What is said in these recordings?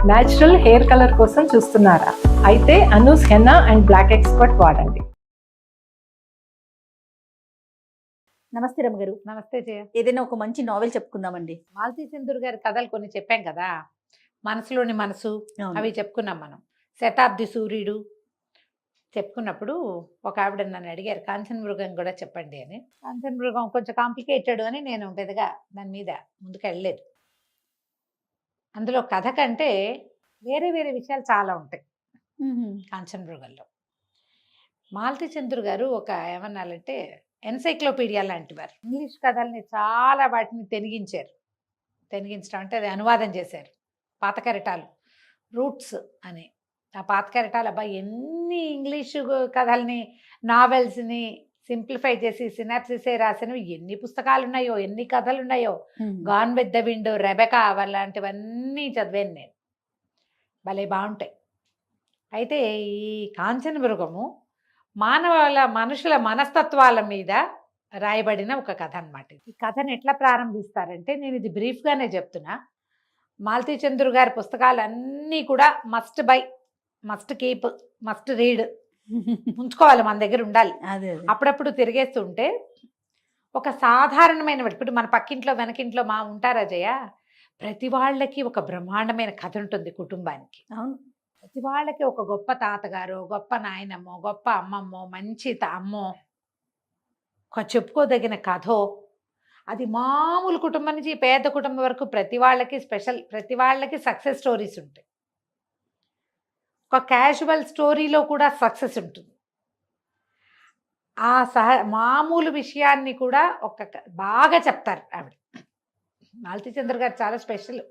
Natural hair colour కోసం చూస్తున్నారా? అయితే Anoos henna and black expert వాడండి. నమస్తే రమగారు. నమస్తే జయ. ఏదైనా ఒక మంచి నావెల్ చెప్పుకుందామండి. మాలతీ చందూర్ గారి కథలు కొన్ని చెప్పాం కదా, మనసులోని మనసు అవి చెప్పుకున్నాం మనం. శతాబ్ది సూర్యుడు చెప్పుకున్నప్పుడు ఒక ఆవిడ నన్ను అడిగారు కాంచన మృగం కూడా చెప్పండి అని. కాంచన మృగం కొంచెం కాంప్లికేటెడ్ అని నేను పెద్దగా దాని మీద ముందుకు వెళ్ళలేదు. అందులో కథ కంటే వేరే వేరే విషయాలు చాలా ఉంటాయి కాంచన మృగంలో. మాలతీ చంద్రు గారు ఒక ఏమన్నాలంటే ఎన్సైక్లోపీడియా లాంటి వారు. ఇంగ్లీష్ కథల్ని చాలా వాటిని తెనిగించడం అంటే అది అనువాదం చేశారు. పాత కెరటాలు రూట్స్ అని ఆ పాత కెరటాలు అబ్బాయి ఎన్ని ఇంగ్లీషు కథల్ని నావెల్స్ని సింప్లిఫై చేసి సినాప్సిసే రాసినవి ఎన్ని పుస్తకాలు ఉన్నాయో, ఎన్ని కథలు ఉన్నాయో. Gone with the wind, Rebecca అలాంటివన్నీ చదివాను నేను. భలే బాగుంటాయి. అయితే ఈ కాంచన మృగము మనుషుల మనస్తత్వాల మీద రాయబడిన ఒక కథ అనమాట. ఈ కథను ఎట్లా ప్రారంభిస్తారంటే, నేను ఇది బ్రీఫ్గానే చెప్తున్నా. మాలతీ చంద్రు గారి పుస్తకాలు అన్నీ కూడా must by, must keep, must read ఉంచుకోవాలి, మన దగ్గర ఉండాలి. అప్పుడప్పుడు తిరిగేస్తుంటే ఒక సాధారణమైన ఇప్పుడు మన పక్కింట్లో వెనకింట్లో మా ఉంటారా జయ, ప్రతి వాళ్ళకి ఒక బ్రహ్మాండమైన కథ ఉంటుంది కుటుంబానికి. అవును, ప్రతి వాళ్ళకి ఒక గొప్ప తాతగారు, గొప్ప నాయనమ్మో, గొప్ప అమ్మమ్మో, మంచి అమ్మో, ఒక చెప్పుకోదగిన కథో. అది మామూలు కుటుంబం నుంచి పేద కుటుంబం వరకు ప్రతి వాళ్ళకి స్పెషల్, ప్రతి వాళ్ళకి సక్సెస్ స్టోరీస్ ఉంటాయి. ఒక క్యాజువల్ స్టోరీలో కూడా సక్సెస్ ఉంటుంది. ఆ మామూలు విషయాన్ని కూడా బాగా చెప్తారు ఆవిడ. మాలతీ చంద్ర గారు చాలా స్పెషల్.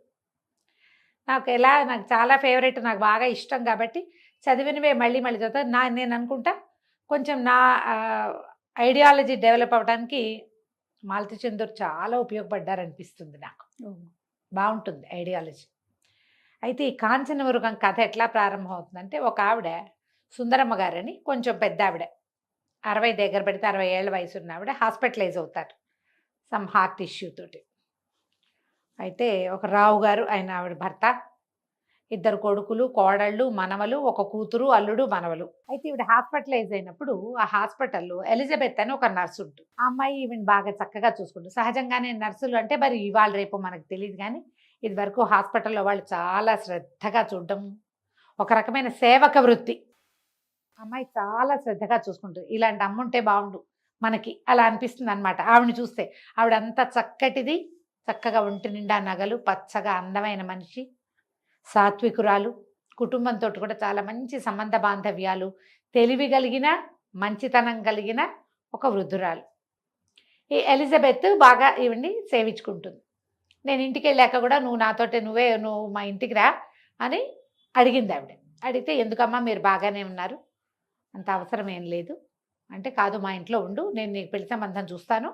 నాకు చాలా ఫేవరెట్, నాకు బాగా ఇష్టం కాబట్టి చదివినవే మళ్ళీ మళ్ళీ చదువుతా. నేను అనుకుంటా కొంచెం నా ఐడియాలజీ డెవలప్ అవ్వడానికి మాలతీ చంద్ర చాలా ఉపయోగపడ్డారనిపిస్తుంది నాకు. బాగుంటుంది ఐడియాలజీ. అయితే ఈ కాంచన మృగం కథ ఎట్లా ప్రారంభం అవుతుందంటే, ఒక ఆవిడ సుందరమ్మ గారని కొంచెం పెద్ద ఆవిడ, 60 దగ్గర పెడితే 60 ఏళ్ళ వయసు ఉన్న ఆవిడ హాస్పిటలైజ్ అవుతారు సమ్ హార్ట్ ఇష్యూ తోటి. అయితే ఒక రావు గారు, ఆయన ఆవిడ భర్త, 2 కొడుకులు, కోడళ్ళు, మనవలు, ఒక కూతురు, అల్లుడు, మనవలు. అయితే ఈవిడ హాస్పిటలైజ్ అయినప్పుడు ఆ హాస్పిటల్లో ఎలిజబెత్ అని ఒక నర్సు ఉంటుంది. ఆ అమ్మాయి ఈవిడ బాగా చక్కగా చూసుకుంటుంది. సహజంగానే నర్సులు అంటే మరి ఇవాళ రేపు మనకు తెలియదు, కానీ ఇది వరకు హాస్పిటల్లో వాళ్ళు చాలా శ్రద్ధగా చూడడం, ఒక రకమైన సేవక వృత్తి. అమ్మాయి చాలా శ్రద్ధగా చూసుకుంటుంది. ఇలాంటి అమ్మ ఉంటే బాగుండు మనకి, అలా అనిపిస్తుంది అనమాట ఆవిడని చూస్తే. ఆవిడ అంత చక్కటిది, చక్కగా ఒంటి నిండా నగలు, పచ్చగా అందమైన మనిషి, సాత్వికురాలు, కుటుంబంతో కూడా చాలా మంచి సంబంధ బాంధవ్యాలు, తెలివి కలిగిన, మంచితనం కలిగిన ఒక వృద్ధురాలు. ఈ ఎలిజబెత్ బాగా ఈవిడ్ని సేవించుకుంటుంది. నేను ఇంటికి వెళ్ళాక కూడా నువ్వు మా ఇంటికి రా అని అడిగింది ఆవిడ. అడిగితే, ఎందుకమ్మా మీరు బాగానే ఉన్నారు, అంత అవసరం ఏం లేదు అంటే, కాదు మా ఇంట్లో ఉండు, నేను నీకు పెళ్లి సంబంధం చూస్తాను,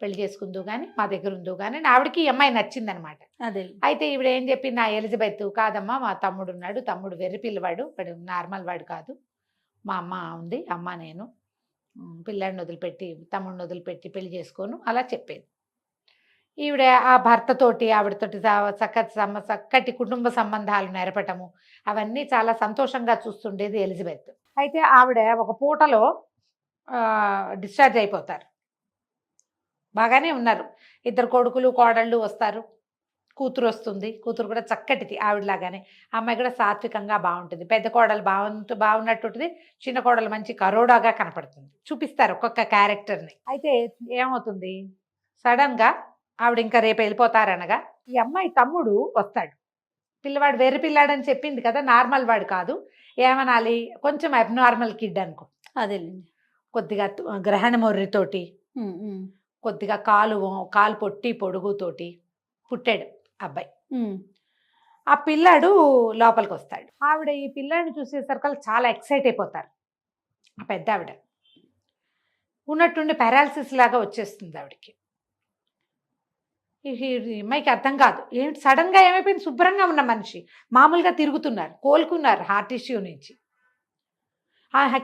పెళ్లి చేసుకుందు కానీ మా దగ్గర ఉందో కానీ. ఆవిడకి ఈ అమ్మాయి నచ్చిందనమాట. అదే. అయితే ఈవిడ ఏం చెప్పింది, నా ఎలిజబెత్, కాదమ్మా మా తమ్ముడు ఉన్నాడు, తమ్ముడు వెర్రి పిల్లవాడు, వాడు నార్మల్ వాడు కాదు, మా అమ్మ ఉంది, అమ్మ నేను పిల్లాడిని వదిలిపెట్టి, తమ్ముడిని వదిలిపెట్టి పెళ్లి చేసుకోను అలా చెప్పేది. ఈవిడ ఆ భర్తతోటి, ఆవిడతోటి చక్కటి కుటుంబ సంబంధాలు నెరపటము అవన్నీ చాలా సంతోషంగా చూస్తుండేది ఎలిజబెత్. అయితే ఆవిడ ఒక పూటలో డిశ్చార్జ్ అయిపోతారు. బాగానే ఉన్నారు. 2 కొడుకులు, కోడళ్ళు వస్తారు, కూతురు వస్తుంది. కూతురు కూడా చక్కటిది ఆవిడలాగానే. అమ్మాయి కూడా సాత్వికంగా బాగుంటుంది. పెద్ద కోడలు బాగున్నట్టుంటుంది, చిన్న కోడలు మంచి కరోడాగా కనపడుతుంది. చూపిస్తారు ఒక్కొక్క క్యారెక్టర్ని. అయితే ఏమవుతుంది, సడన్గా ఆవిడ ఇంకా రేపు వెళ్ళిపోతారనగా ఈ అమ్మాయి తమ్ముడు వస్తాడు. పిల్లవాడు వెర్రి పిల్లాడని చెప్పింది కదా, నార్మల్ వాడు కాదు, ఏమనాలి, కొంచెం అబ్నార్మల్ కిడ్ అనుకో. అదే. కొద్దిగా గ్రహణ మొర్రితోటి, కొద్దిగా కాలు పొట్టి పొడుగుతోటి పుట్టాడు అబ్బాయి. ఆ పిల్లాడు లోపలికి వస్తాడు. ఆవిడ ఈ పిల్లాడిని చూసేసరికి చాలా ఎక్సైట్ అయిపోతారు. ఆ పెద్ద ఆవిడ ఉన్నట్టుండి పారాలసిస్ లాగా వచ్చేస్తుంది ఆవిడకి. ఈ అమ్మాయికి అర్థం కాదు, ఏంటి సడన్గా ఏమైపోయింది, శుభ్రంగా ఉన్న మనిషి మామూలుగా తిరుగుతున్నారు, కోలుకున్నారు హార్ట్ ఇష్యూ నుంచి.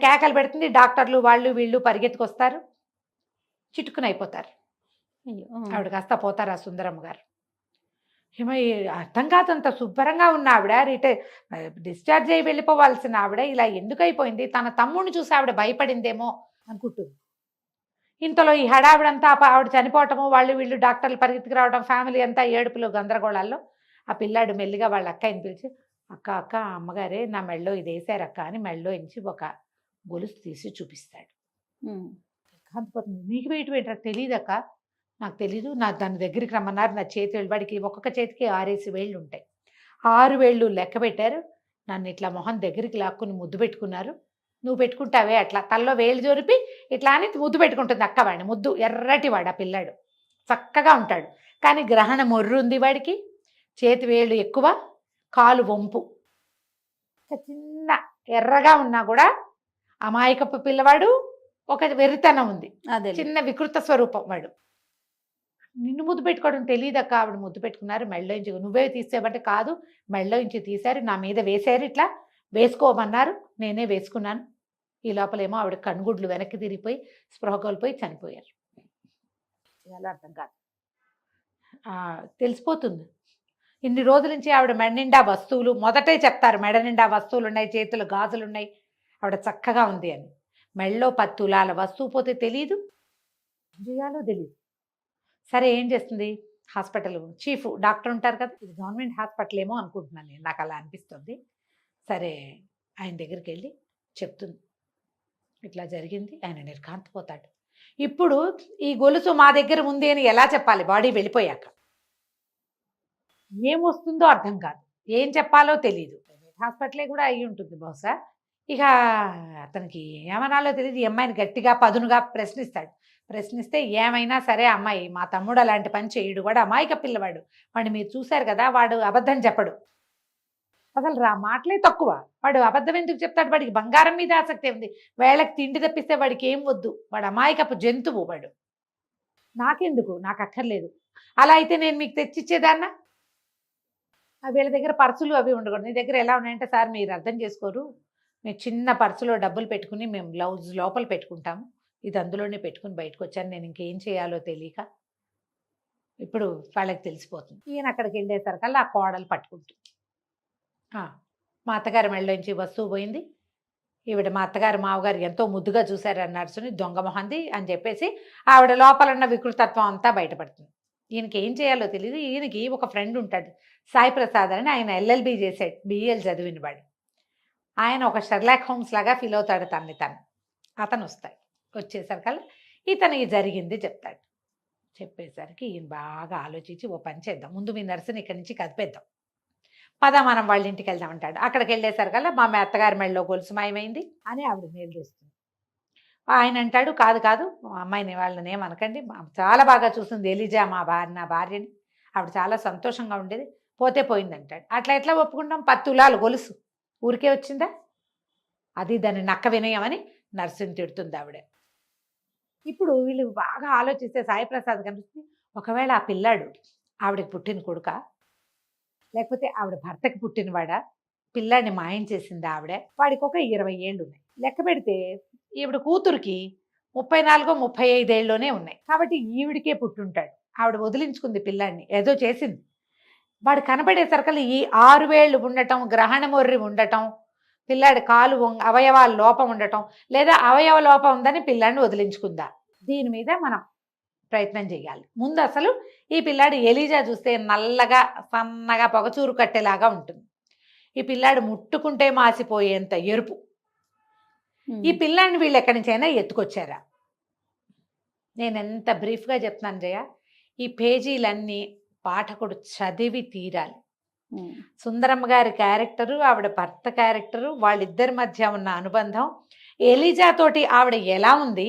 కేకలు పెడుతుంది. డాక్టర్లు వాళ్ళు వీళ్ళు పరిగెత్తుకొస్తారు, చిటుకుని అయిపోతారు. ఆవిడ కాస్త పోతారు ఆ సుందరమ్మ గారు. ఏమో అర్థం కాదంత శుభ్రంగా ఉన్న ఆవిడ డిశ్చార్జ్ అయ్యి వెళ్ళిపోవాల్సిన ఆవిడ ఇలా ఎందుకు అయిపోయింది, తన తమ్ముడిని చూసి ఆవిడ భయపడిందేమో అనుకుంటుంది. ఇంతలో ఈ హడావిడంతా ఆవిడ చనిపోవటము, వాళ్ళు వీళ్ళు డాక్టర్లు పరిగెత్తుకు రావడం, ఫ్యామిలీ అంతా ఏడుపులు గందరగోళాల్లో ఆ పిల్లాడు మెల్లిగా వాళ్ళ అక్కని పిలిచి, అక్క అక్క అమ్మగారే నా మెళ్ళో ఇది వేసారు అక్క అని మెళ్ళో ఇంచి ఒక గొలుసు తీసి చూపిస్తాడు. కాకపోతుంది, నీకు వెయిట్ వెయిట్ తెలియదక్క, నాకు తెలీదు, నా దాని దగ్గరికి రమ్మన్నారు, నా చేతి వేళ్ళు, వాడికి ఒక్కొక్క చేతికి 6 వేళ్ళు ఉంటాయి, 6 వేళ్ళు లెక్క పెట్టారు, నన్ను ఇట్లా మొహం దగ్గరికి లాక్కుని ముద్దు పెట్టుకున్నారు, నువ్వు పెట్టుకుంటావే అట్లా తల్లో వేలు జోరిపి ఇట్లా అని ముద్దు పెట్టుకుంటుంది అక్క వాడిని. ముద్దు ఎర్రటి వాడు ఆ పిల్లాడు, చక్కగా ఉంటాడు, కానీ గ్రహణ మొర్రు ఉంది వాడికి, చేతి వేళ్ళు ఎక్కువ, కాలు వంపు, చిన్న ఎర్రగా ఉన్నా కూడా అమాయకపు పిల్లవాడు, ఒక వెర్రితనం ఉంది, అదే చిన్న వికృత స్వరూపం వాడు. నిన్ను ముద్దు పెట్టుకోవడం తెలియదక్క, ఆవిడ ముద్దు పెట్టుకున్నారు, మెళ్ళో ఇంచి నువ్వే తీసేవంటే కాదు, మెళ్ళో ఇంచి తీశారు, నా మీద వేశారు, ఇట్లా వేసుకోమన్నారు, నేనే వేసుకున్నాను. ఈ లోపలేమో ఆవిడ కనుగుడ్లు వెనక్కి తిరిగిపోయి స్పృహ కోల్పోయి చనిపోయారు. ఎలా అర్థం కాదు, తెలిసిపోతుంది. ఇన్ని రోజుల నుంచి ఆవిడ మెడ నిండా వస్తువులు, మొదటే చెప్తారు మెడ నిండా వస్తువులు ఉన్నాయి, చేతులు గాజులు ఉన్నాయి, ఆవిడ చక్కగా ఉంది అని. మెళ్ళో 10 తులాల వస్తువు పోతే తెలీదు, ఏం చేయాలో తెలీదు. సరే ఏం చేస్తుంది, హాస్పిటల్ చీఫ్ డాక్టర్ ఉంటారు కదా, ఇది గవర్నమెంట్ హాస్పిటల్ ఏమో అనుకుంటున్నాను నేను, నాకు అలా అనిపిస్తుంది. సరే ఆయన దగ్గరికి వెళ్ళి చెప్తుంది, ఇట్లా జరిగింది. ఆయన నిర్ఘాంతపోతాడు. ఇప్పుడు ఈ గొలుసు మా దగ్గర ఉంది అని ఎలా చెప్పాలి, బాడీ వెళ్ళిపోయాక ఏమొస్తుందో అర్థం కాదు, ఏం చెప్పాలో తెలియదు. ప్రైవేట్ హాస్పిటలే కూడా అయ్యి ఉంటుంది బహుశా. ఇక అతనికి ఏమనాలో తెలియదు. ఈ అమ్మాయిని గట్టిగా పదునుగా ప్రశ్నిస్తే ఏమైనా సరే అమ్మాయి, మా తమ్ముడు అలాంటి పని చేయడు, వాడు అమాయక పిల్లవాడు, వాడిని మీరు చూశారు కదా, వాడు అబద్ధం చెప్పడు, అసలు మాటలే తక్కువ, వాడు అబద్ధం ఎందుకు చెప్తాడు, వాడికి బంగారం మీద ఆసక్తి ఉంది, వేళకి తిండి తప్పిస్తే వాడికి ఏం వద్దు, వాడు అమాయకపు జంతువు, వాడు నాకెందుకు, నాకు అక్కర్లేదు, అలా అయితే నేను మీకు తెచ్చిచ్చేదాన్నా, వీళ్ళ దగ్గర పర్సులు అవి ఉండకూడదు, నీ దగ్గర ఎలా ఉన్నాయంటే, సార్ మీరు అర్థం చేసుకోరు, మేము చిన్న పర్సులో డబ్బులు పెట్టుకుని మేము బ్లౌజ్ లోపల పెట్టుకుంటాము, ఇది అందులోనే పెట్టుకుని బయటకు వచ్చాను, నేను ఇంకేం చేయాలో తెలియక ఇప్పుడు వాళ్ళకి తెలిసిపోతుంది. ఈయన అక్కడికి వెళ్ళేసరికల్లా ఆ కోడలు పట్టుకుంటుంది, మా అత్తగారి మెళ్ళలోంచి వస్తువు పోయింది, ఈవిడ మా అత్తగారు మావగారు ఎంతో ముద్దుగా చూశారు ఆ నర్సుని, దొంగ మొహంది అని చెప్పేసి ఆవిడ లోపల ఉన్న వికృతత్వం అంతా బయటపడుతుంది. ఈయనకి ఏం చేయాలో తెలియదు. ఈయనకి ఒక ఫ్రెండ్ ఉంటాడు, సాయి ప్రసాద్ అని, ఆయన ఎల్ఎల్బి చేసాడు, బిఎల్ చదివిన వాడు. ఆయన ఒక షెర్లాక్ హోమ్స్ లాగా ఫీల్ అవుతాడు తను. అతను వచ్చేసరికల్లా ఇతను జరిగింది చెప్తాడు. చెప్పేసరికి ఈయన బాగా ఆలోచించి, ఓ పని చేద్దాం, ముందు మీ నర్సుని ఇక్కడి నుంచి కదిపేద్దాం, పద మనం వాళ్ళ ఇంటికి వెళ్దాం అంటాడు. అక్కడికి వెళ్ళేసరికల్లా మా అత్తగారి మెళ్ళలో గొలుసు మాయమైంది అని ఆవిడ నిలదీస్తుంది. ఆయన అంటాడు, కాదు కాదు అమ్మాయిని వాళ్ళని ఏమనకండి, చాలా బాగా చూస్తుంది ఎలిజా నా భార్యని, ఆవిడ చాలా సంతోషంగా ఉండేది, పోతే పోయిందంటాడు. అట్లా ఎట్లా ఒప్పుకుంటాం, 10 తులాలు గొలుసు ఊరికే వచ్చిందా, అది దాన్ని నక్క వినయం అని నర్సుని తిడుతుంది ఆవిడ. ఇప్పుడు వీళ్ళు బాగా ఆలోచిస్తే సాయిప్రసాద్ కనిపిస్తుంది, ఒకవేళ ఆ పిల్లాడు ఆవిడకి పుట్టిన కొడుక, లేకపోతే ఆవిడ భర్తకి పుట్టినవాడా, పిల్లాడిని మాయం చేసింది ఆవిడ, వాడికి ఒక 20 ఏళ్ళు ఉన్నాయి, లెక్క పెడితే ఈవిడ కూతురికి 34-35 ఏళ్ళలోనే ఉన్నాయి, కాబట్టి ఈవిడికే పుట్టుంటాడు, ఆవిడ వదిలించుకుంది పిల్లాడిని, ఏదో చేసింది. వాడు కనబడేసరికల్లా ఈ 6 వేళ్ళు ఉండటం, గ్రహణమొర్రి ఉండటం, పిల్లాడి కాలు అవయవాల లోపం ఉండటం, లేదా అవయవ లోపం ఉందని పిల్లాడిని వదిలించుకుందా, దీని మీద మనం ప్రయత్నం చేయాలి. ముందు అసలు ఈ పిల్లాడు ఎలీజా చూస్తే నల్లగా సన్నగా పొగచూరు కట్టేలాగా ఉంటుంది, ఈ పిల్లాడు ముట్టుకుంటే మాసిపోయేంత ఎరుపు, ఈ పిల్లాడిని వీళ్ళు ఎక్కడి నుంచైనా ఎత్తుకొచ్చారా. నేను ఎంత బ్రీఫ్గా చెప్తున్నాను జయ, ఈ పేజీలన్నీ పాఠకుడు చదివి తీరాలి. సుందరమ్మ గారి క్యారెక్టరు, ఆవిడ భర్త క్యారెక్టరు, వాళ్ళిద్దరి మధ్య ఉన్న అనుబంధం, ఎలీజా తోటి ఆవిడ ఎలా ఉంది,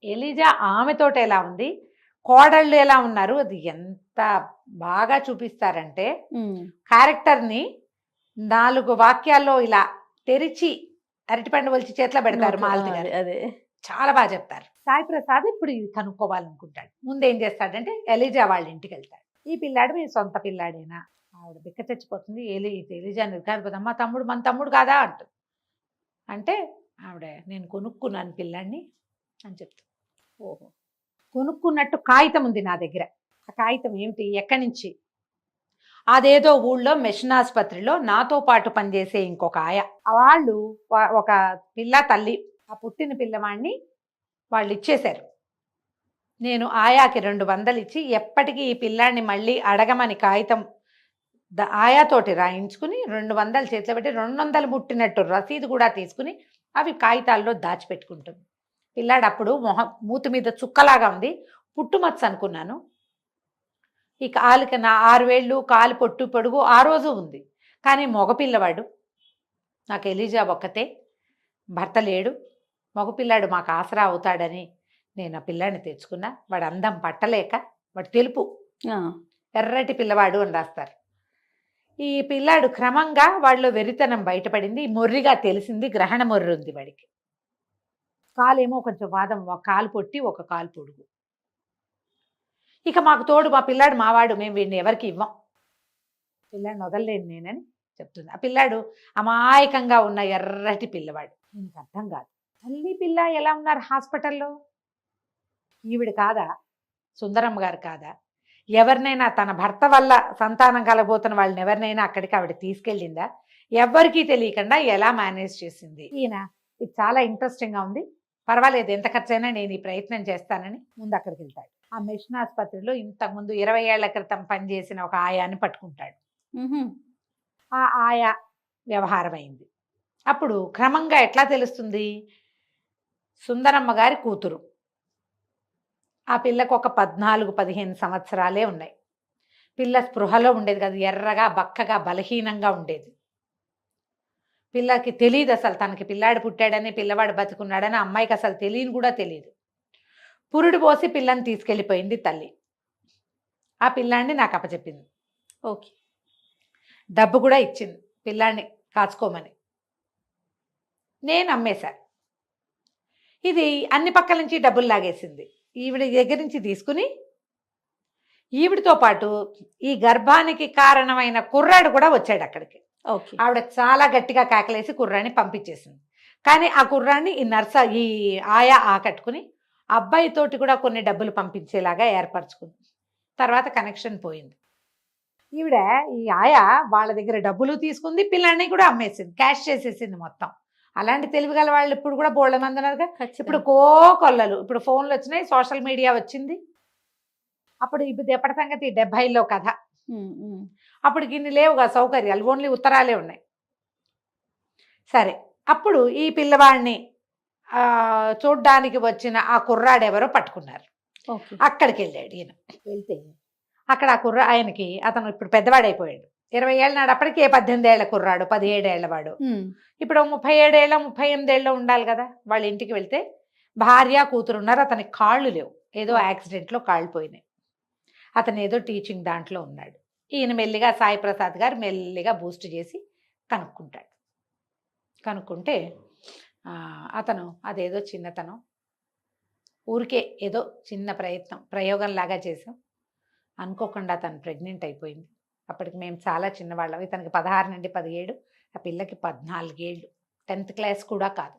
ఎలీజా ఆమెతోటి ఎలా ఉంది, కోడళ్ళు ఎలా ఉన్నారు, అది ఎంత బాగా చూపిస్తారంటే క్యారెక్టర్ని 4 వాక్యాల్లో ఇలా తెరిచి అరటిపండు వలిచి చేతిలో పెడతారు మాలతి గారు, అదే చాలా బాగా చెప్తారు. సాయి ప్రసాద్ ఇప్పుడు ఇది కనుక్కోవాలనుకుంటాడు. ముందు ఏం చేస్తాడంటే ఎలీజా వాళ్ళ ఇంటికి వెళ్తాడు. ఈ పిల్లాడు మీ సొంత పిల్లాడేనా, ఆవిడ బిక్క తెచ్చిపోతుంది, ఎలీజా నిర్ధారిపోతుంది, అమ్మ తమ్ముడు మన తమ్ముడు కాదా అంటుంది. అంటే ఆవిడ నేను కొనుక్కున్నాను పిల్లాడిని అని చెప్తాను. ఓహో, కొనుక్కున్నట్టు కాగితం ఉంది నా దగ్గర, ఆ కాగితం ఏమిటి, ఎక్కడి నుంచి, అదేదో ఊళ్ళో మిషన్ ఆసుపత్రిలో నాతో పాటు పనిచేసే ఇంకొక ఆయ, వాళ్ళు ఒక పిల్ల తల్లి, ఆ పుట్టిన పిల్లవాడిని వాళ్ళు ఇచ్చేశారు. నేను ఆయాకి 200 ఇచ్చి ఎప్పటికీ ఈ పిల్లాడిని మళ్ళీ అడగమని కాగితం ఆయాతోటి రాయించుకుని 200 చేతిలో పెట్టి 200 ముట్టినట్టు రసీదు కూడా తీసుకుని అవి కాగితాల్లో దాచిపెట్టుకుంటుంది. పిల్లాడు అప్పుడు మూతి మీద చుక్కలాగా ఉంది, పుట్టుమచ్చ అనుకున్నాను. ఈ కాలుకి నా 6 వేళ్ళు, కాలు పొడుగు ఆ రోజు ఉంది. కానీ మగపిల్లవాడు, నాకు ఎలిజా ఒక్కతే, భర్త లేడు, మగపిల్లాడు మాకు ఆసరా అవుతాడని నేను ఆ పిల్లాడిని తెచ్చుకున్నా. వాడు అందం పట్టలేక, వాడు తెలుపు, ఎర్రటి పిల్లవాడు అని రాస్తారు. ఈ పిల్లాడు క్రమంగా వాళ్ళలో వెరితనం బయటపడింది, మొర్రిగా తెలిసింది, గ్రహణ మొర్రి ఉంది వాడికి. కాలేమో కొంచెం వాదం, ఒక కాలు పొట్టి ఒక కాలు పొడుగు. ఇక మాకు తోడు మా పిల్లాడు మావాడు, మేము వీడిని ఎవరికి ఇవ్వం, పిల్లాడిని వదలలేను నేనని చెప్తుంది. ఆ పిల్లాడు అమాయకంగా ఉన్న ఎర్రటి పిల్లవాడు. దీనికి అర్థం కాదు, తల్లి పిల్ల ఎలా ఉన్నారు హాస్పిటల్లో, ఈవిడ కాదా, సుందరమ్మ గారు కాదా, ఎవరినైనా తన భర్త వల్ల సంతానం కలగబోతున్న వాళ్ళని ఎవరినైనా అక్కడికి ఆవిడ తీసుకెళ్ళిందా, ఎవ్వరికీ తెలియకుండా ఎలా మేనేజ్ చేసింది. ఈయన ఇది చాలా ఇంట్రెస్టింగ్గా ఉంది, పర్వాలేదు ఎంత ఖర్చైనా నేను ఈ ప్రయత్నం చేస్తానని ముందు అక్కడికి వెళ్తాడు. ఆ మిషన్ ఆసుపత్రిలో ఇంతకుముందు 20 ఏళ్ల క్రితం పనిచేసిన ఒక ఆయాని పట్టుకుంటాడు. ఆ ఆయా వ్యవహారం అయింది. అప్పుడు క్రమంగా ఎట్లా తెలుస్తుంది, సుందరమ్మ గారి కూతురు, ఆ పిల్లకు ఒక 14-15 సంవత్సరాలే ఉన్నాయి. పిల్ల స్పృహలో ఉండేది కాదు, ఎర్రగా బక్కగా బలహీనంగా ఉండేది. పిల్లకి తెలియదు అసలు తనకి పిల్లాడు పుట్టాడని, పిల్లవాడు బతుకున్నాడని అమ్మాయికి అసలు తెలియని కూడా తెలియదు. పురుడు పోసి పిల్లని తీసుకెళ్ళిపోయింది తల్లి. ఆ పిల్లాడిని నాకు అప్పచెప్పింది. ఓకే, డబ్బు కూడా ఇచ్చింది పిల్లాడిని కాచుకోమని. నేను అమ్మేశా. ఇది అన్ని పక్కల నుంచి డబ్బులు లాగేసింది. ఈవిడ దగ్గర నుంచి తీసుకుని ఈవిడితో పాటు ఈ గర్భానికి కారణమైన కుర్రాడు కూడా వచ్చాడు అక్కడికి. ఆవిడ చాలా గట్టిగా కేకలేసి కుర్రాడిని పంపించేసింది. కానీ ఆ కుర్రాడిని ఈ ఆయా ఆకట్టుకుని అబ్బాయితోటి కూడా కొన్ని డబ్బులు పంపించేలాగా ఏర్పరచుకుంది. తర్వాత కనెక్షన్ పోయింది. ఈవిడ ఈ ఆయా వాళ్ళ దగ్గర డబ్బులు తీసుకుంది, పిల్లాడిని కూడా అమ్మేసింది, క్యాష్ చేసేసింది మొత్తం. అలాంటి తెలివిగల వాళ్ళు ఇప్పుడు కూడా బోళ్ళ మంది ఉన్నారుగా. ఇప్పుడు కొల్లలు, ఇప్పుడు ఫోన్లు వచ్చినాయి, సోషల్ మీడియా వచ్చింది. అప్పుడు ఇప్పుడు ఎప్పటి సంగతి 70లో కథ. అప్పుడు ఇన్ని లేవుగా సౌకర్యాలు, ఓన్లీ ఉత్తరాలే ఉన్నాయి. సరే, అప్పుడు ఈ పిల్లవాడిని చూడ్డానికి వచ్చిన ఆ కుర్రాడెవరో పట్టుకున్నారు. అక్కడికి వెళ్ళాడు ఈయన. వెళ్తే అక్కడ ఆ ఆయనకి, అతను ఇప్పుడు పెద్దవాడైపోయాడు, 20 ఏళ్ళ నాడు, అప్పటికే 18 ఏళ్ల కుర్రాడు, 17 ఏళ్ల వాడు. ఇప్పుడు 37 ఏళ్ళ 38 ఏళ్ళ ఉండాలి కదా. వాళ్ళ ఇంటికి వెళ్తే భార్య కూతురు ఉన్నారు. అతనికి కాళ్ళు లేవు, ఏదో యాక్సిడెంట్లో కాళ్ళు పోయినాయి. అతను ఏదో టీచింగ్ దాంట్లో ఉన్నాడు. ఈయన మెల్లిగా సాయి ప్రసాద్ గారు మెల్లిగా బూస్ట్ చేసి కనుక్కుంటాడు. కనుక్కుంటే అతను అదేదో చిన్నతనం, ఊరికే ఏదో చిన్న ప్రయోగంలాగా చేసాం, అనుకోకుండా తను ప్రెగ్నెంట్ అయిపోయింది. అప్పటికి మేము చాలా చిన్నవాళ్ళం. ఇతనికి 16 నుండి 17, ఆ పిల్లకి 14 ఏళ్ళు, 10th క్లాస్ కూడా కాదు.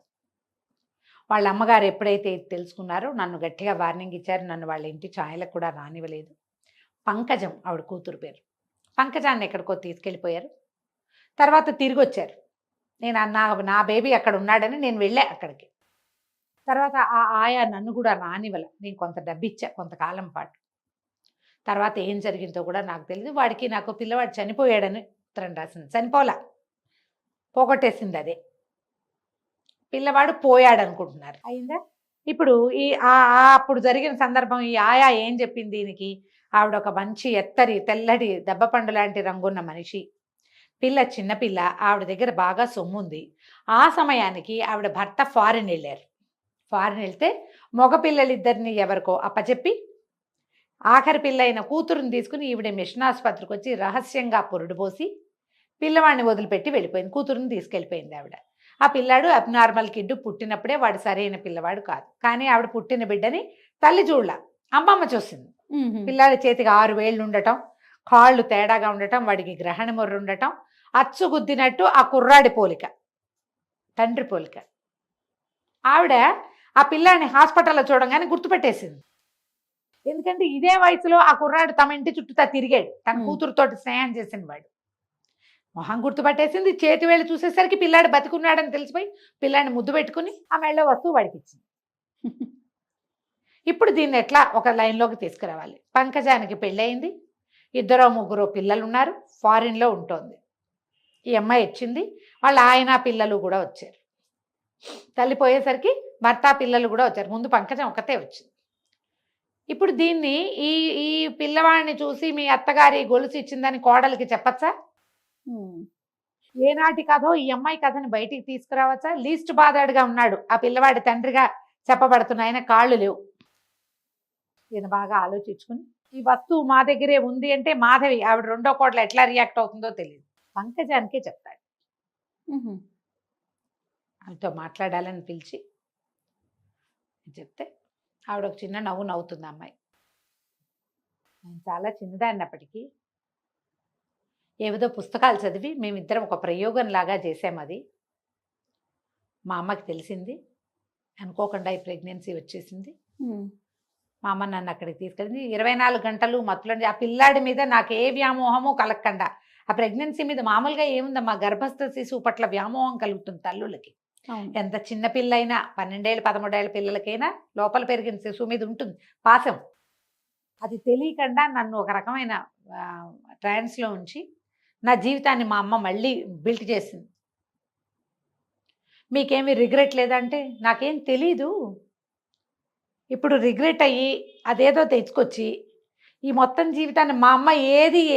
వాళ్ళ అమ్మగారు ఎప్పుడైతే ఇది తెలుసుకున్నారో నన్ను గట్టిగా వార్నింగ్ ఇచ్చారు. నన్ను వాళ్ళ ఇంటి ఛాయలకు కూడా రానివ్వలేదు. పంకజం ఆవిడ కూతురు పేరు. పంకజాన్ని ఎక్కడికో తీసుకెళ్ళిపోయారు. తర్వాత తిరిగి వచ్చారు. నేను నా బేబీ అక్కడ ఉన్నాడని నేను వెళ్ళా అక్కడికి. తర్వాత ఆ ఆయా నన్ను కూడా రానివ్వల. నేను కొంత డబ్బు ఇచ్చా కొంతకాలం పాటు. తర్వాత ఏం జరిగిందో కూడా నాకు తెలియదు. వాడికి నాకు పిల్లవాడు చనిపోయాడని ఉత్తరం రాసింది. చనిపోలా, పోగొట్టేసింది అదే. పిల్లవాడు పోయాడు అనుకుంటున్నారు. అయిందా? ఇప్పుడు ఈ అప్పుడు జరిగిన సందర్భం ఈ ఆయా ఏం చెప్పింది దీనికి, ఆవిడ ఒక మంచి తెల్లటి దెబ్బపండు లాంటి రంగున్న మనిషి, పిల్ల చిన్నపిల్ల, ఆవిడ దగ్గర బాగా సొమ్ము ఉంది. ఆ సమయానికి ఆవిడ భర్త ఫారిన్ వెళ్ళారు. ఫారిన్ వెళ్తే మగపిల్లలిద్దరిని ఎవరికో అప్పచెప్పి ఆఖరి పిల్ల అయిన కూతురుని తీసుకుని ఈవిడ మిషన్ ఆసుపత్రికి వచ్చి రహస్యంగా పురుడు పోసి పిల్లవాడిని వదిలిపెట్టి వెళ్ళిపోయింది. కూతురుని తీసుకెళ్ళిపోయింది ఆవిడ. ఆ పిల్లాడు అబ్నార్మల్ కిడ్, పుట్టినప్పుడే వాడు సరైన పిల్లవాడు కాదు. కానీ ఆవిడ పుట్టిన బిడ్డని తల్లి చూడలా, అమ్మమ్మ చూసింది. పిల్లాడి చేతికి 6 వేళ్ళు ఉండటం, కాళ్ళు తేడాగా ఉండటం, వాడికి గ్రహణ మొర్రు ఉండటం, అచ్చు గుద్దినట్టు ఆ కుర్రాడి పోలిక, తండ్రి పోలిక. ఆవిడ ఆ పిల్లాడిని హాస్పిటల్లో చూడంగానే గుర్తుపెట్టేసింది. ఎందుకంటే ఇదే వయసులో ఆ కుర్రాడు తమ ఇంటి చుట్టూతా తిరిగాడు, తన మ్మ్. కూతురుతోటి స్నేహం చేసిన వాడు. మొహం గుర్తుపట్టేసింది, చేతి వేళ్ళు చూసేసరికి పిల్లాడు బతికున్నాడని తెలిసిపోయి పిల్లాడిని ముద్దు పెట్టుకుని ఆ మెళ్ళో వస్తువు వాడికి ఇచ్చింది. ఇప్పుడు దీన్ని ఎట్లా ఒక లైన్లోకి తీసుకురావాలి? పంకజానికి పెళ్ళయింది, 2-3 పిల్లలు ఉన్నారు, ఫారిన్లో ఉంటుంది. ఈ అమ్మాయి వచ్చింది, వాళ్ళ ఆయన పిల్లలు కూడా వచ్చారు. తల్లి పోయేసరికి భర్త పిల్లలు కూడా వచ్చారు. ముందు పంకజం ఒక్కతే వచ్చింది. ఇప్పుడు దీన్ని ఈ ఈ పిల్లవాడిని చూసి మీ అత్తగారి గొలుసు ఇచ్చిందని కోడలికి చెప్పచ్చా? ఉమ్. ఏనాటి కథో ఈ అమ్మాయి కథని బయటికి తీసుకురావచ్చా? లీస్ట్ బాధాడుగా ఉన్నాడు ఆ పిల్లవాడి తండ్రిగా చెప్పబడుతున్న ఆయన, కాళ్ళు లేవు. ఈయన బాగా ఆలోచించుకుని ఈ వస్తువు మా దగ్గరే ఉంది అంటే మాధవి ఆవిడ రెండో కోడలు ఎట్లా రియాక్ట్ అవుతుందో తెలియదు. పంకజానికే చెప్తాడు. ఉహు. ఆమెతో మాట్లాడాలని పిలిచి చెప్తే ఆవిడ ఒక చిన్న నవ్వు నవ్వుతుంది అమ్మాయి. నేను చాలా చిన్నదాన్నప్పటికీ ఏవిధో పుస్తకాలు చదివి మేమిద్దరం ఒక ప్రయోగం లాగా చేసాం. అది మా అమ్మకి తెలిసింది, అనుకోకుండా ఈ ప్రెగ్నెన్సీ వచ్చేసింది. ఉమ్. మా అమ్మ నన్ను అక్కడికి తీసుకెళ్ళింది. 24 గంటలు మత్తులండి. ఆ పిల్లాడి మీద నాకు ఏ వ్యామోహము కలగకుండా, ఆ ప్రెగ్నెన్సీ మీద మామూలుగా ఏముందమ్మా, గర్భస్థ శిశువు పట్ల వ్యామోహం కలుగుతుంది తల్లులకి. అవును. ఎంత చిన్న పిల్లైనా, 12 ఏళ్ళు 13 ఏళ్ళ పిల్లలకైనా లోపల పెరిగిన శిశువు మీద ఉంటుంది పాశం. అది తెలియకుండా నన్ను ఒక రకమైన ట్రాన్స్లో ఉంచి నా జీవితాన్ని మా అమ్మ మళ్ళీ బిల్ట్ చేసింది. మీకేమీ రిగ్రెట్ లేదంటే, నాకేం తెలీదు. ఇప్పుడు రిగ్రెట్ అయ్యి అదేదో తెచ్చుకొచ్చి ఈ మొత్తం జీవితాన్ని మా అమ్మ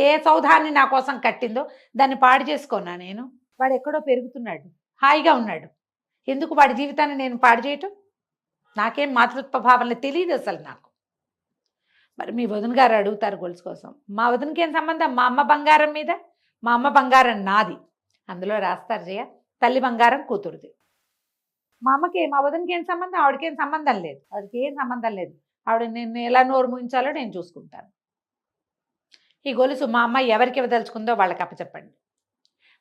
ఏ సౌధాన్ని నా కోసం కట్టిందో దాన్ని పాడు చేసుకున్నా నేను. వాడు ఎక్కడో పెరుగుతున్నాడు, హాయిగా ఉన్నాడు, ఎందుకు వాడి జీవితాన్ని నేను పాడు చేయటం? నాకేం మాతృత్వ భావన తెలియదు అసలు నాకు. మరి మీ వదిన గారు అడుగుతారు గొలుసు కోసం, మా వదినకి ఏం సంబంధం? మా అమ్మ బంగారం మీద, మా అమ్మ బంగారం నాది. అందులో రాస్తారు జయ, తల్లి బంగారం కూతురుది. మా అమ్మకి మా వదినకి ఏం సంబంధం? ఆవిడకేం సంబంధం లేదు, ఆవిడకి ఏం సంబంధం లేదు. ఆవిడ నేను ఎలా నోరు ముయించాలో నేను చూసుకుంటాను. ఈ గొలుసు మా అమ్మ ఎవరికి ఇవ్వదలుచుకుందో వాళ్ళకి అప్పచెప్పండి.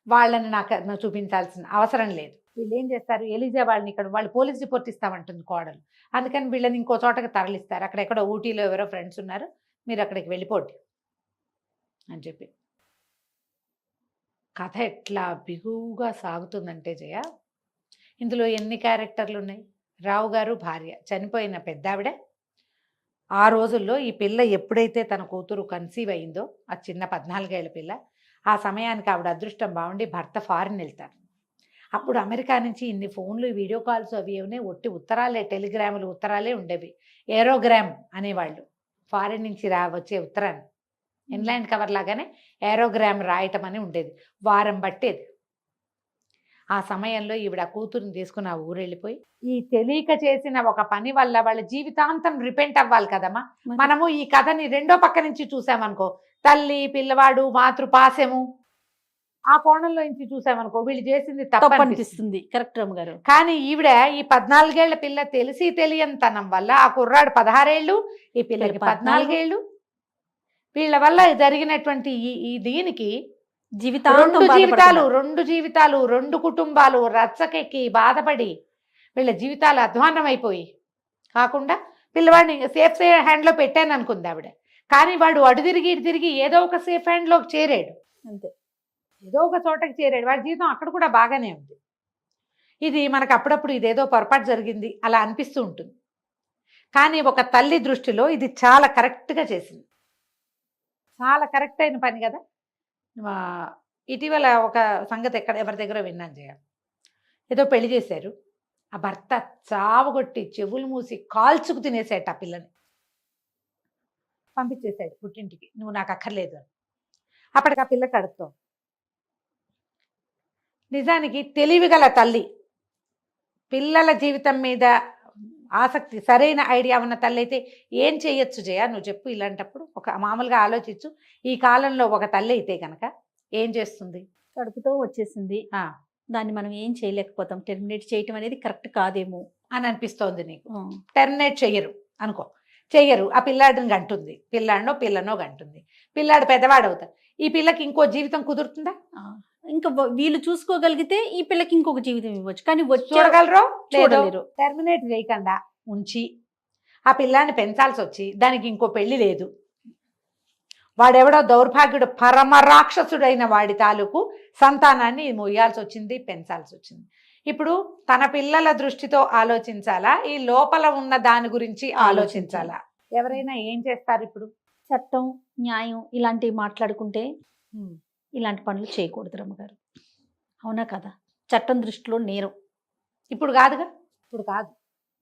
వాళ్ళని నాకు చూపించాల్సిన అవసరం లేదు. వీళ్ళు ఏం చేస్తారు, ఎలిజా వాళ్ళని ఇక్కడ వాళ్ళు పోలీస్ రిపోర్ట్ ఇస్తామంటుంది కోడలు. అందుకని వీళ్ళని ఇంకో చోటకి తరలిస్తారు. అక్కడెక్కడో ఊటీలో ఎవరో ఫ్రెండ్స్ ఉన్నారు, మీరు అక్కడికి వెళ్ళిపోండి అని చెప్పి. కథ ఎట్లా బిగువుగా సాగుతుందంటే జయ, ఇందులో ఎన్ని క్యారెక్టర్లు ఉన్నాయి. రావు గారు భార్య, చనిపోయిన పెద్దావిడ. ఆ రోజుల్లో ఈ పిల్ల ఎప్పుడైతే తన కూతురు కన్సీవ్ అయిందో, ఆ చిన్న 14 ఏళ్ల పిల్ల, ఆ సమయానికి ఆవిడ అదృష్టం బాగుండి భర్త ఫారిన్ వెళ్తారు. అప్పుడు అమెరికా నుంచి ఇన్ని ఫోన్లు, వీడియో కాల్స్ అవి ఏమనే, ఒట్టి ఉత్తరాలే, టెలిగ్రాములు ఉత్తరాలే ఉండేవి. ఏరోగ్రామ్ అనేవాళ్ళు, ఫారిన్ నుంచి వచ్చే ఉత్తరాన్ని ఇన్లాండ్ కవర్ లాగానే ఏరోగ్రామ్ రాయటం అని ఉండేది, వారం పట్టేది. ఆ సమయంలో ఈవిడ కూతురుని తీసుకుని ఆ ఊరు వెళ్ళిపోయి, ఈ తెలియక చేసిన ఒక పని వల్ల వాళ్ళ జీవితాంతం రిపెంట్ అవ్వాలి కదమ్మా. మనము ఈ కథని రెండో పక్క నుంచి చూసామనుకో, తల్లి పిల్లవాడు మాతృపాశము, ఆ కోణంలో నుంచి చూసామనుకో వీళ్ళు చేసింది తప్పు అనిపిస్తుంది. కరెక్ట్ రమ్మగారు. కానీ ఈవిడ ఈ 14 ఏళ్ల పిల్ల తెలిసి తెలియనితనం వల్ల, ఆ కుర్రాడు 16 ఏళ్ళు, ఈ పిల్లకి 14 ఏళ్ళు, వీళ్ళ వల్ల జరిగినటువంటి ఈ దీనికి రెండు జీవితాలు 2 కుటుంబాలు రచ్చకెక్కి బాధపడి వీళ్ళ జీవితాలు అధ్వాన్నమైపోయి కాకుండా పిల్లవాడిని సేఫ్ హ్యాండ్లో పెట్టాను అనుకుంది ఆవిడ. కానీ వాడు అటు తిరిగి ఇటు తిరిగి ఏదో ఒక సేఫ్ హ్యాండ్లోకి చేరాడు, అంతే, ఏదో ఒక చోటకి చేరాడు. వాడి జీవితం అక్కడ కూడా బాగానే ఉంది. ఇది మనకు అప్పుడప్పుడు ఇదేదో పొరపాటు జరిగింది అలా అనిపిస్తూ ఉంటుంది. కానీ ఒక తల్లి దృష్టిలో ఇది చాలా కరెక్ట్గా చేసింది, చాలా కరెక్ట్ అయిన పని కదా. ఇటీవల ఒక సంగతి ఎవరి దగ్గర విన్నాను జయ, ఏదో పెళ్లి చేశారు, ఆ భర్త చావగొట్టి చెవులు మూసి కాల్చుకు తినేసాడు ఆ పిల్లని, పంపించేశాడు పుట్టింటికి, నువ్వు నాకు అక్కర్లేదు అని. అప్పటికి ఆ పిల్ల కడుపుతాం. నిజానికి తెలివిగల తల్లి, పిల్లల జీవితం మీద ఆసక్తి, సరైన ఐడియా ఉన్న తల్లి అయితే ఏం చేయొచ్చు జయ, నువ్వు చెప్పు. ఇలాంటప్పుడు ఒక మామూలుగా ఆలోచించు. ఈ కాలంలో ఒక తల్లి అయితే కనుక ఏం చేస్తుంది? కడుపుతో వచ్చేసింది, దాన్ని మనం ఏం చేయలేకపోతాం. టెర్మినేట్ చేయటం అనేది కరెక్ట్ కాదేమో అని అనిపిస్తోంది నీకు. టెర్మినేట్ చెయ్యరు అనుకో, చెయ్యరు. ఆ పిల్లాడిని గంటుంది, పిల్లనో గంటుంది, పిల్లాడు పెద్దవాడు అవుతాడు. ఈ పిల్లకి ఇంకో జీవితం కుదురుతుందా? ఇంకా వీళ్ళు చూసుకోగలిగితే ఈ పిల్లకి ఇంకొక జీవితం ఇవ్వచ్చు, కానీ చూడగలరు లేదో. టెర్మినేట్ చేయకుండా ఉంచి ఆ పిల్లాన్ని పెంచాల్సి వచ్చి దానికి ఇంకో పెళ్లి లేదు, వాడెవడో దౌర్భాగ్యుడు పరమ రాక్షసుడైన వాడి తాలూకు సంతానాన్ని మొయ్యాల్సి వచ్చింది, పెంచాల్సి వచ్చింది. ఇప్పుడు తన పిల్లల దృష్టితో ఆలోచించాలా, ఈ లోపల ఉన్న దాని గురించి ఆలోచించాలా? ఎవరైనా ఏం చేస్తారు ఇప్పుడు? చట్టం, న్యాయం ఇలాంటివి మాట్లాడుకుంటే ఇలాంటి పనులు చేయకూడదు రమ్మగారు. అవునా కదా? చట్టం దృష్టిలో నేరం. ఇప్పుడు కాదుగా, ఇప్పుడు కాదు,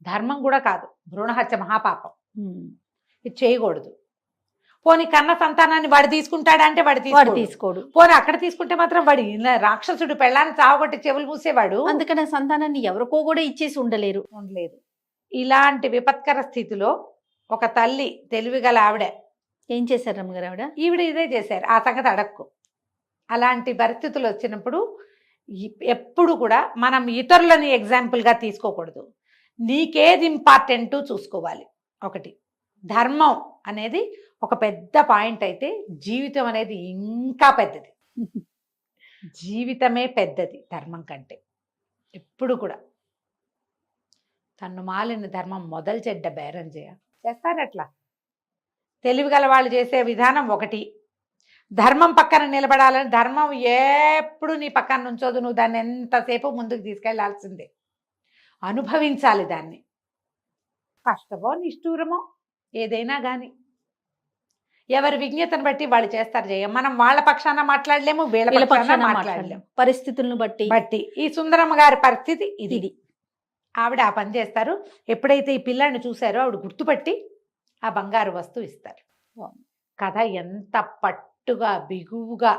ధర్మం కూడా కాదు, భ్రూణహత్య మహాపాపం, ఇది చేయకూడదు. పోనీ కన్న సంతానాన్ని వాడు తీసుకుంటాడంటే వాడు తీసుకోడు. పోనీ అక్కడ తీసుకుంటే మాత్రం వాడు రాక్షసుడు, పెళ్ళాన్ని చావగొట్టి చెవులు మూసేవాడు. అందుకని సంతానాన్ని ఎవరికో కూడా ఇచ్చేసి ఉండలేరు. ఇలాంటి విపత్కర స్థితిలో ఒక తల్లి తెలివిగల ఆవిడ ఏం చేశారు రమ్మగారు? ఈవిడ ఇదే చేశారు. ఆ సంగతి అడక్కు. అలాంటి పరిస్థితులు వచ్చినప్పుడు ఎప్పుడు కూడా మనం ఇతరులని ఎగ్జాంపుల్గా తీసుకోకూడదు. నీకేది ఇంపార్టెంట్ చూసుకోవాలి. ఒకటి ధర్మం అనేది ఒక పెద్ద పాయింట్ అయితే, జీవితం అనేది ఇంకా పెద్దది. జీవితమే పెద్దది ధర్మం కంటే. ఎప్పుడు కూడా తన్ను మాలిన ధర్మం మొదలు చెడ్డ బేరం చేస్తారు. అట్లా తెలివిగల వాళ్ళు చేసే విధానం ఒకటి. ధర్మం పక్కన నిలబడాలని, ధర్మం ఎప్పుడు నీ పక్కన నుంచోదు, నువ్వు దాన్ని ఎంతసేపు ముందుకు తీసుకెళ్లాల్సిందే, అనుభవించాలి దాన్ని. కష్టమో నిష్ఠూరమో ఏదైనా కానీ ఎవరి విజ్ఞతను బట్టి వాళ్ళు చేస్తారు. మనం వాళ్ళ పక్షాన మాట్లాడలేము, వీళ్ళ పక్షాన మాట్లాడలేము, పరిస్థితులను బట్టి. ఈ సుందరమ్మ గారి పరిస్థితి ఇది. ఆవిడ ఆ పని చేస్తారు. ఎప్పుడైతే ఈ పిల్లాన్ని చూశారో ఆవిడ గుర్తుపట్టి ఆ బంగారు వస్తువు ఇస్తారు. కథ ఎంత పట్టుగా బిగువుగా,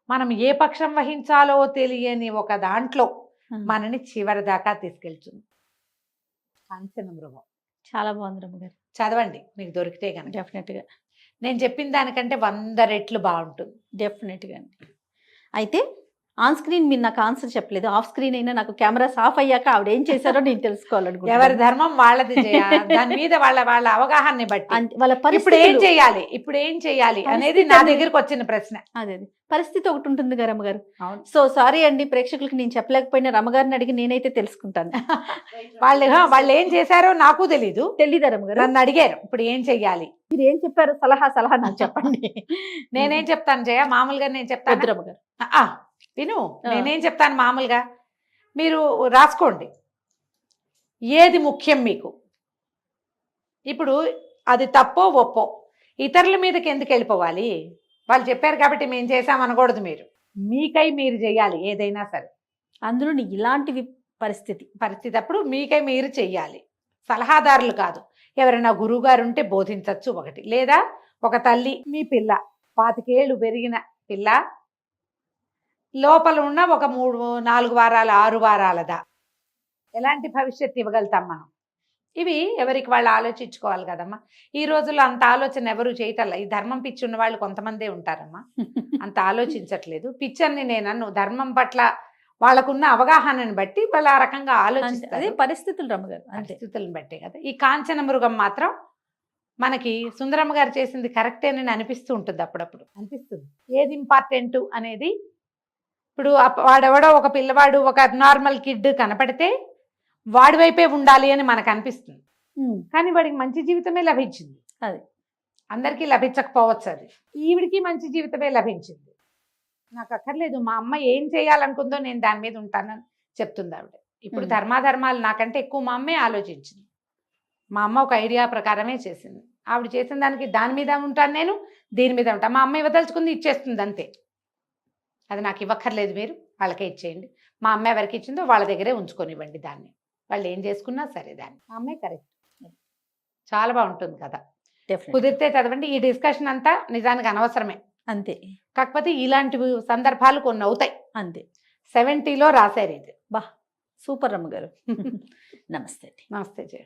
మనం ఏ పక్షం వహించాలో తెలియని ఒక దాంట్లో మనని చివరి దాకా తీసుకెళ్తుంది. కాంచన మృగం చాలా బాగుంది రమ్మగారు. చదవండి, మీకు దొరికితే కనుక. డెఫినెట్గా నేను చెప్పిన దానికంటే 100 రెట్లు బాగుంటుంది. డెఫినెట్గా అండి. అయితే ఆన్ స్క్రీన్ మీరు నాకు ఆన్సర్ చెప్పలేదు. ఆఫ్ స్క్రీన్ అయినా నాకు కెమెరాస్ ఆఫ్ అయ్యాక ఆవిడ ఏం చేశారో నేను తెలుసుకోవాలనుకుంటున్నాను. ఎవరి ధర్మం వాళ్ళది చేయాలి, దాని మీద వాళ్ళ అవగాహనని బట్టి వాళ్ళ ఇప్పుడు ఏం చేయాలి అనేది నా దగ్గరకు వచ్చిన ప్రశ్న. అదే పరిస్థితి ఒకటి ఉంటుంది కదా రమ్మగారు. సో సారీ అండి, ప్రేక్షకులకి నేను చెప్పలేకపోయినా రమ్మగారిని అడిగి నేనైతే తెలుసుకుంటాను. వాళ్ళు ఏం చేశారో నాకు తెలీదా రమ్మగారు? నన్ను అడిగారు ఇప్పుడు ఏం చెయ్యాలి, మీరు ఏం చెప్పారు, సలహా నాకు చెప్పండి. నేనేం చెప్తాను జయ, మామూలుగా నేను చెప్తాను రమ్మగారు. విను, నేనేం చెప్తాను మామూలుగా, మీరు రాసుకోండి ఏది ముఖ్యం మీకు. ఇప్పుడు అది తప్పో ఒప్పో ఇతరుల మీదకి ఎందుకు వెళ్ళిపోవాలి? వాళ్ళు చెప్పారు కాబట్టి మేము చేసాం అనకూడదు. మీకై మీరు చేయాలి ఏదైనా సరే. అందులో ఇలాంటి పరిస్థితి అప్పుడు మీకై మీరు చెయ్యాలి, సలహాదారులు కాదు. ఎవరైనా గురువుగారు ఉంటే బోధించవచ్చు ఒకటి, లేదా ఒక తల్లి మీ పిల్ల 25 ఏళ్ళు పెరిగిన పిల్ల లోపల ఉన్న ఒక 3-4 వారాల 6 వారాలదా ఎలాంటి భవిష్యత్తు ఇవ్వగలుగుతాం మనం? ఇవి ఎవరికి వాళ్ళు ఆలోచించుకోవాలి కదమ్మా. ఈ రోజుల్లో అంత ఆలోచన ఎవరు చేయటల్లా. ఈ ధర్మం పిచ్చి ఉన్న వాళ్ళు కొంతమందే ఉంటారమ్మా, అంత ఆలోచించట్లేదు. పిచ్చని నేను ధర్మం పట్ల వాళ్ళకున్న అవగాహనని బట్టి వాళ్ళు ఆ రకంగా ఆలోచిస్తారు. పరిస్థితులు రమ్మగారు, పరిస్థితులను బట్టే కదా. ఈ కాంచన మృగం మాత్రం మనకి సుందరమ్మ గారు చేసింది కరెక్టేనని అనిపిస్తూ ఉంటుంది, అప్పుడప్పుడు అనిపిస్తుంది. ఏది ఇంపార్టెంట్ అనేది. ఇప్పుడు వాడెవడో ఒక పిల్లవాడు, ఒక అబ్నార్మల్ కిడ్ కనపడితే వాడి వైపే ఉండాలి అని మనకు అనిపిస్తుంది, కానీ వాడికి మంచి జీవితమే లభించింది. అది అందరికీ లభించకపోవచ్చు, అది ఈవిడికి మంచి జీవితమే లభించింది. నాకు అక్కర్లేదు, మా అమ్మ ఏం చేయాలనుకుందో నేను దాని మీద ఉంటానని చెప్తుంది ఆవిడ. ఇప్పుడు ధర్మాధర్మాలు నాకంటే ఎక్కువ మా అమ్మే ఆలోచించింది. మా అమ్మ ఒక ఐడియా ప్రకారమే చేసింది. ఆవిడ చేసిన దానికి దాని మీద ఉంటాను, నేను దీని మీద ఉంటాను. మా అమ్మ ఇవ్వదలుచుకుంది ఇచ్చేస్తుంది అంతే. అది నాకు ఇవ్వక్కర్లేదు, మీరు వాళ్ళకే ఇచ్చేయండి. మా అమ్మ ఎవరికి ఇచ్చిందో వాళ్ళ దగ్గరే ఉంచుకొనివ్వండి దాన్ని, వాళ్ళు ఏం చేసుకున్నా సరే దాన్ని. మా అమ్మే కరెక్ట్. చాలా బాగుంటుంది కదా, కుదిరితే చదవండి. ఈ డిస్కషన్ అంతా నిజానికి అనవసరమే అంతే, కాకపోతే ఇలాంటి సందర్భాలు కొన్ని అవుతాయి అంతే. 70లో రాశారు ఇది. సూపర్ రమ్మగారు. నమస్తే. నమస్తే జయ.